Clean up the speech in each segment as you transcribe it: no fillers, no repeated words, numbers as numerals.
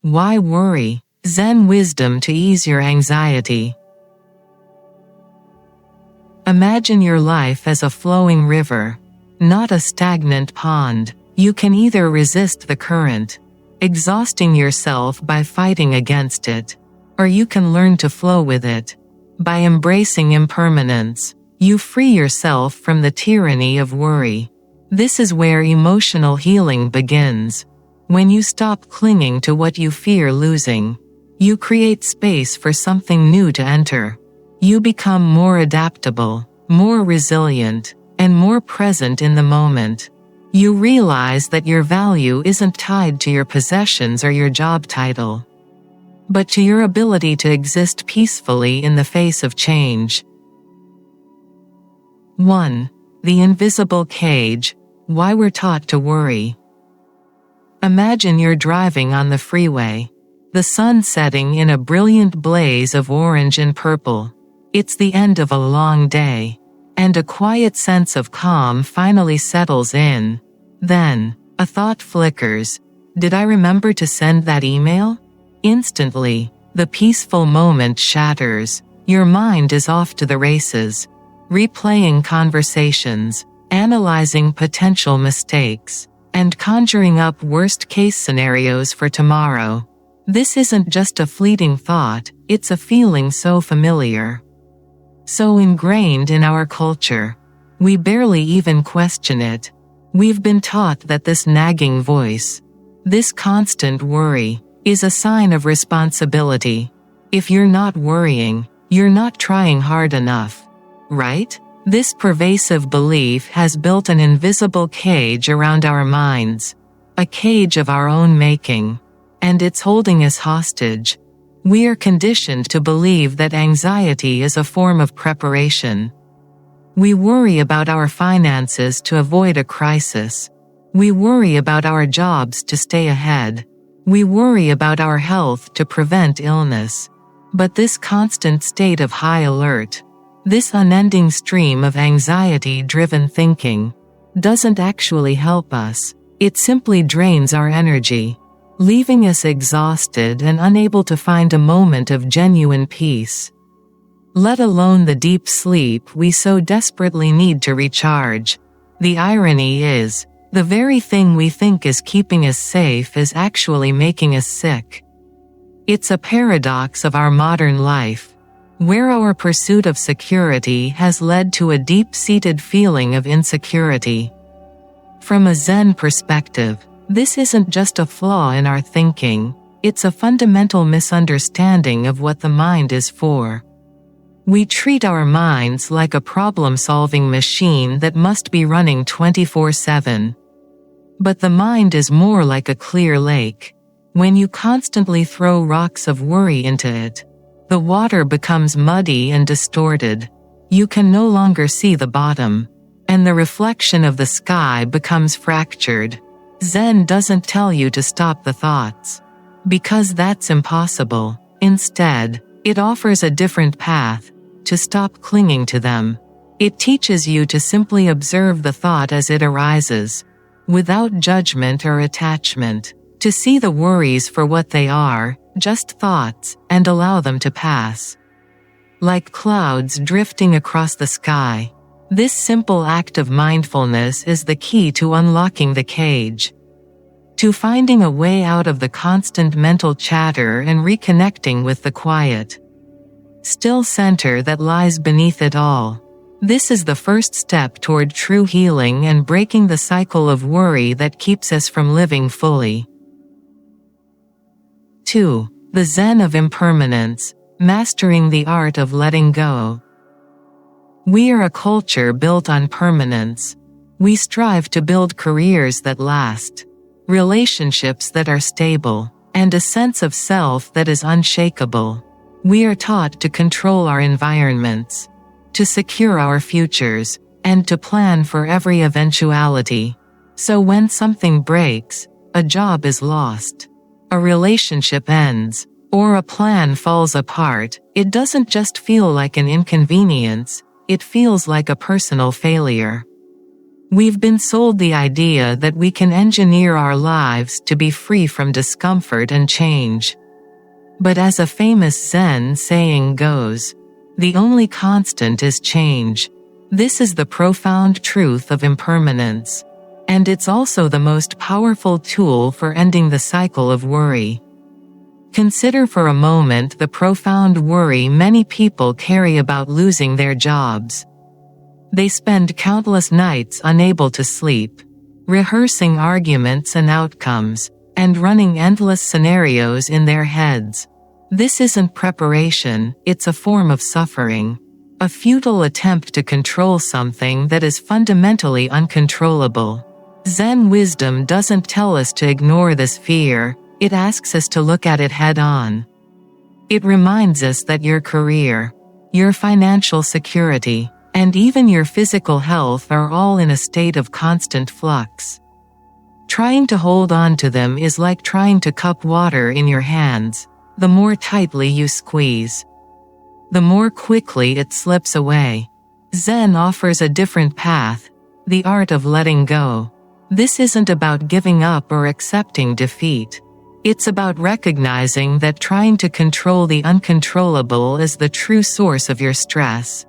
Why worry? Zen wisdom to ease your anxiety. Imagine your life as a flowing river, not a stagnant pond. You can either resist the current, exhausting yourself by fighting against it, or you can learn to flow with it. By embracing impermanence, you free yourself from the tyranny of worry. This is where emotional healing begins. When you stop clinging to what you fear losing, you create space for something new to enter. You become more adaptable, more resilient, and more present in the moment. You realize that your value isn't tied to your possessions or your job title, but to your ability to exist peacefully in the face of change. 1. The invisible cage. Why we're taught to worry. Imagine you're driving on the freeway. The sun setting in a brilliant blaze of orange and purple. It's the end of a long day, and a quiet sense of calm finally settles in. Then, a thought flickers. Did I remember to send that email? Instantly, the peaceful moment shatters. Your mind is off to the races, replaying conversations, analyzing potential mistakes, and conjuring up worst-case scenarios for tomorrow. This isn't just a fleeting thought, it's a feeling so familiar, so ingrained in our culture. We barely even question it. We've been taught that this nagging voice, this constant worry, is a sign of responsibility. If you're not worrying, you're not trying hard enough, right? This pervasive belief has built an invisible cage around our minds, a cage of our own making, and it's holding us hostage. We are conditioned to believe that anxiety is a form of preparation. We worry about our finances to avoid a crisis. We worry about our jobs to stay ahead. We worry about our health to prevent illness. But this constant state of high alert, this unending stream of anxiety-driven thinking, doesn't actually help us. It simply drains our energy, leaving us exhausted and unable to find a moment of genuine peace, let alone the deep sleep we so desperately need to recharge. The irony is, the very thing we think is keeping us safe is actually making us sick. It's a paradox of our modern life, where our pursuit of security has led to a deep-seated feeling of insecurity. From a Zen perspective, this isn't just a flaw in our thinking, it's a fundamental misunderstanding of what the mind is for. We treat our minds like a problem-solving machine that must be running 24/7. But the mind is more like a clear lake. When you constantly throw rocks of worry into it, the water becomes muddy and distorted. You can no longer see the bottom, and the reflection of the sky becomes fractured. Zen doesn't tell you to stop the thoughts, because that's impossible. Instead, it offers a different path: to stop clinging to them. It teaches you to simply observe the thought as it arises, without judgment or attachment, to see the worries for what they are, just thoughts, and allow them to pass, like clouds drifting across the sky. This simple act of mindfulness is the key to unlocking the cage, to finding a way out of the constant mental chatter and reconnecting with the quiet, still center that lies beneath it all. This is the first step toward true healing and breaking the cycle of worry that keeps us from living fully. 2. The Zen of Impermanence, mastering the art of letting go. We are a culture built on permanence. We strive to build careers that last, relationships that are stable, and a sense of self that is unshakable. We are taught to control our environments, to secure our futures, and to plan for every eventuality. So when something breaks, a job is lost, a relationship ends, or a plan falls apart, it doesn't just feel like an inconvenience, it feels like a personal failure. We've been sold the idea that we can engineer our lives to be free from discomfort and change. But as a famous Zen saying goes, the only constant is change. This is the profound truth of impermanence. And it's also the most powerful tool for ending the cycle of worry. Consider for a moment the profound worry many people carry about losing their jobs. They spend countless nights unable to sleep, rehearsing arguments and outcomes, and running endless scenarios in their heads. This isn't preparation, it's a form of suffering. A futile attempt to control something that is fundamentally uncontrollable. Zen wisdom doesn't tell us to ignore this fear, it asks us to look at it head-on. It reminds us that your career, your financial security, and even your physical health are all in a state of constant flux. Trying to hold on to them is like trying to cup water in your hands. The more tightly you squeeze, the more quickly it slips away. Zen offers a different path, the art of letting go. This isn't about giving up or accepting defeat. It's about recognizing that trying to control the uncontrollable is the true source of your stress.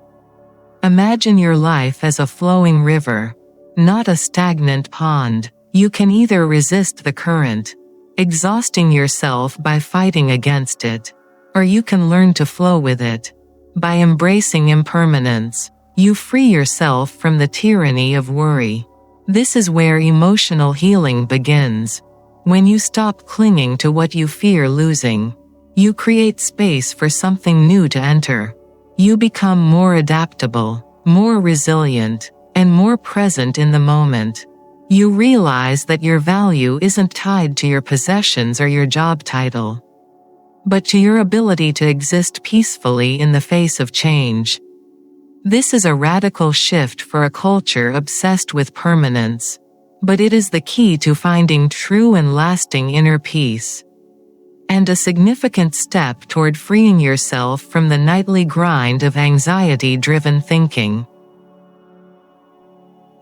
Imagine your life as a flowing river, not a stagnant pond. You can either resist the current, exhausting yourself by fighting against it, or you can learn to flow with it. By embracing impermanence, you free yourself from the tyranny of worry. This is where emotional healing begins. When you stop clinging to what you fear losing, you create space for something new to enter. You become more adaptable, more resilient, and more present in the moment. You realize that your value isn't tied to your possessions or your job title, but to your ability to exist peacefully in the face of change. This is a radical shift for a culture obsessed with permanence, but it is the key to finding true and lasting inner peace, and a significant step toward freeing yourself from the nightly grind of anxiety-driven thinking.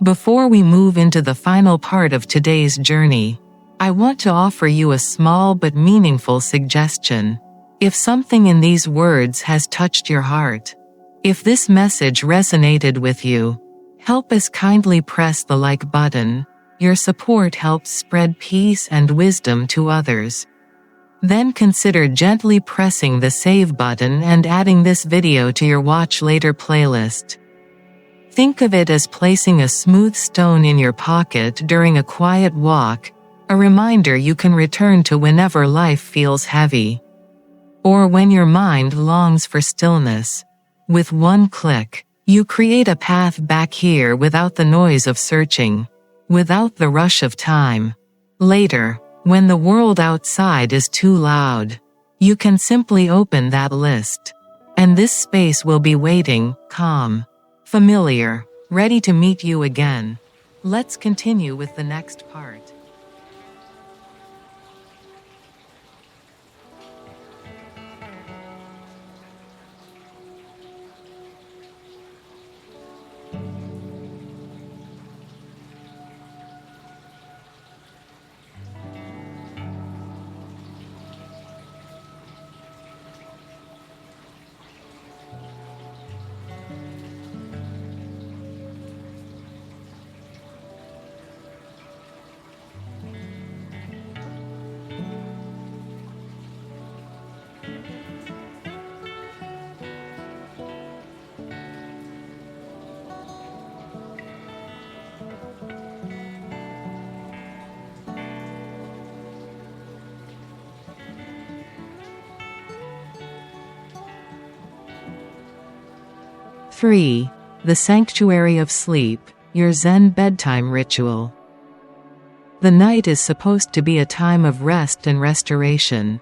Before we move into the final part of today's journey, I want to offer you a small but meaningful suggestion. If something in these words has touched your heart, if this message resonated with you, help us kindly press the like button. Your support helps spread peace and wisdom to others. Then consider gently pressing the save button and adding this video to your watch later playlist. Think of it as placing a smooth stone in your pocket during a quiet walk, a reminder you can return to whenever life feels heavy, or when your mind longs for stillness. With one click, you create a path back here without the noise of searching, without the rush of time. Later, when the world outside is too loud, you can simply open that list, and this space will be waiting, calm, familiar, ready to meet you again. Let's continue with the next part. Three, the sanctuary of sleep, your Zen bedtime ritual. The night is supposed to be a time of rest and restoration.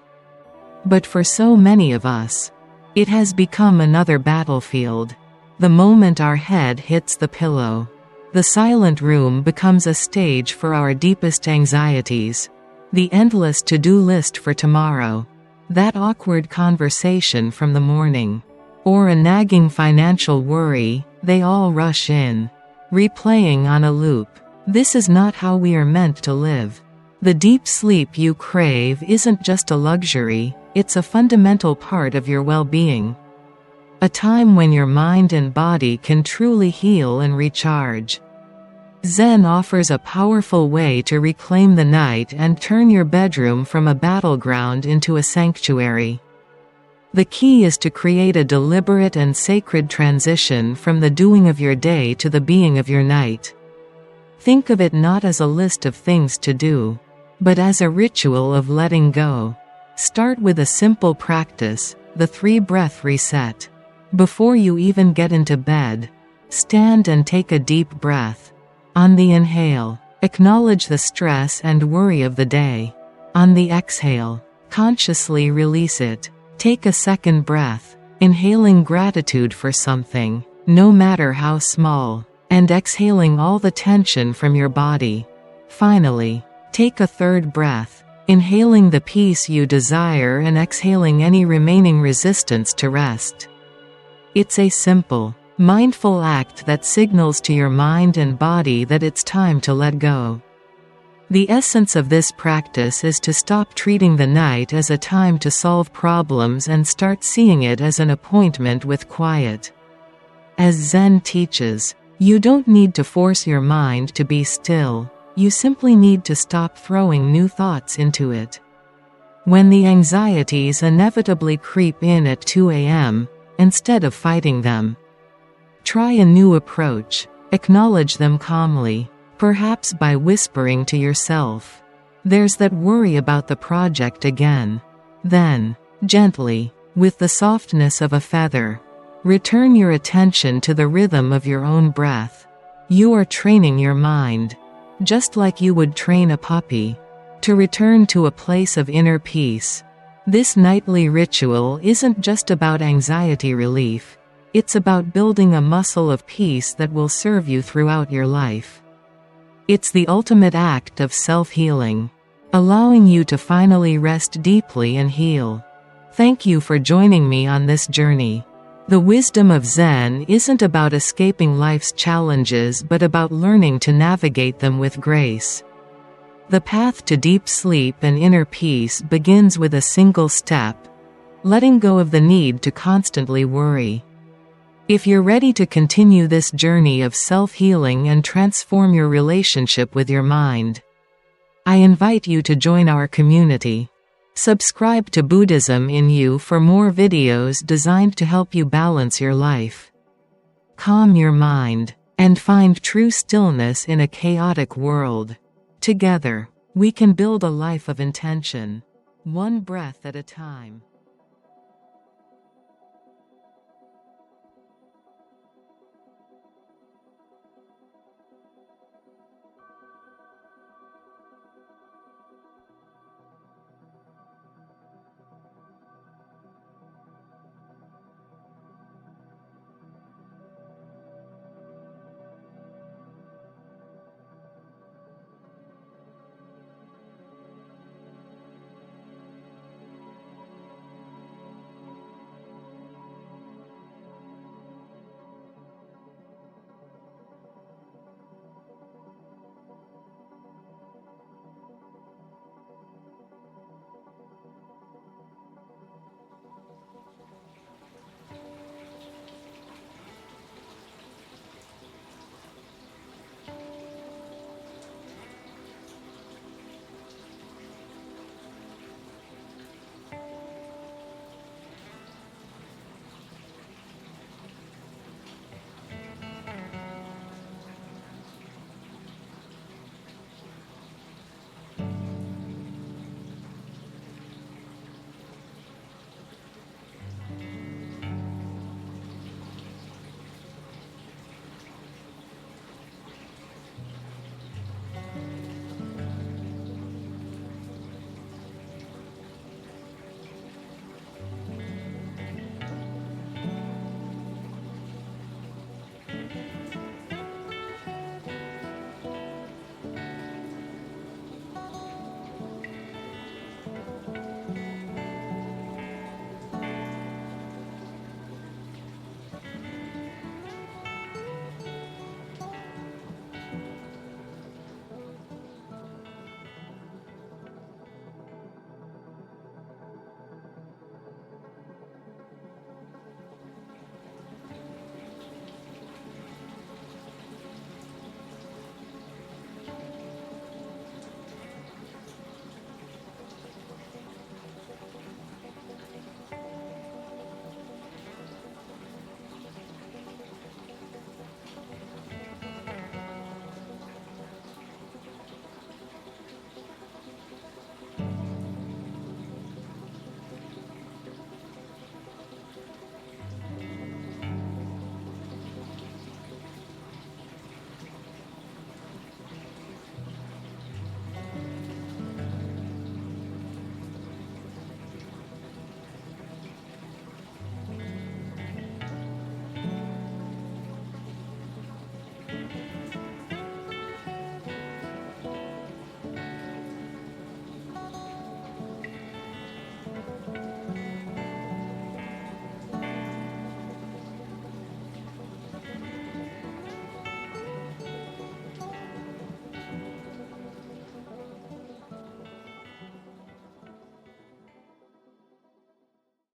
But for so many of us, it has become another battlefield. The moment our head hits the pillow, the silent room becomes a stage for our deepest anxieties. The endless to-do list for tomorrow, that awkward conversation from the morning, or a nagging financial worry, they all rush in. replaying on a loop. This is not how we are meant to live. The deep sleep you crave isn't just a luxury, it's a fundamental part of your well-being. A time when your mind and body can truly heal and recharge. Zen offers a powerful way to reclaim the night and turn your bedroom from a battleground into a sanctuary. The key is to create a deliberate and sacred transition from the doing of your day to the being of your night. Think of it not as a list of things to do, but as a ritual of letting go. Start with a simple practice, the 3-breath reset. Before you even get into bed, stand and take a deep breath. On the inhale, acknowledge the stress and worry of the day. On the exhale, consciously release it. Take a second breath, inhaling gratitude for something, no matter how small, and exhaling all the tension from your body. Finally, take a third breath, inhaling the peace you desire and exhaling any remaining resistance to rest. It's a simple, mindful act that signals to your mind and body that it's time to let go. The essence of this practice is to stop treating the night as a time to solve problems and start seeing it as an appointment with quiet. As Zen teaches, you don't need to force your mind to be still, you simply need to stop throwing new thoughts into it. When the anxieties inevitably creep in at 2 a.m., instead of fighting them, try a new approach. Acknowledge them calmly, perhaps by whispering to yourself, "There's that worry about the project again." Then, gently, with the softness of a feather, return your attention to the rhythm of your own breath. You are training your mind, just like you would train a puppy, to return to a place of inner peace. This nightly ritual isn't just about anxiety relief. It's about building a muscle of peace that will serve you throughout your life. It's the ultimate act of self-healing, allowing you to finally rest deeply and heal. Thank you for joining me on this journey. The wisdom of Zen isn't about escaping life's challenges but about learning to navigate them with grace. The path to deep sleep and inner peace begins with a single step: letting go of the need to constantly worry. If you're ready to continue this journey of self-healing and transform your relationship with your mind, I invite you to join our community. Subscribe to Buddhism in You for more videos designed to help you balance your life, calm your mind, and find true stillness in a chaotic world. Together, we can build a life of intention, one breath at a time.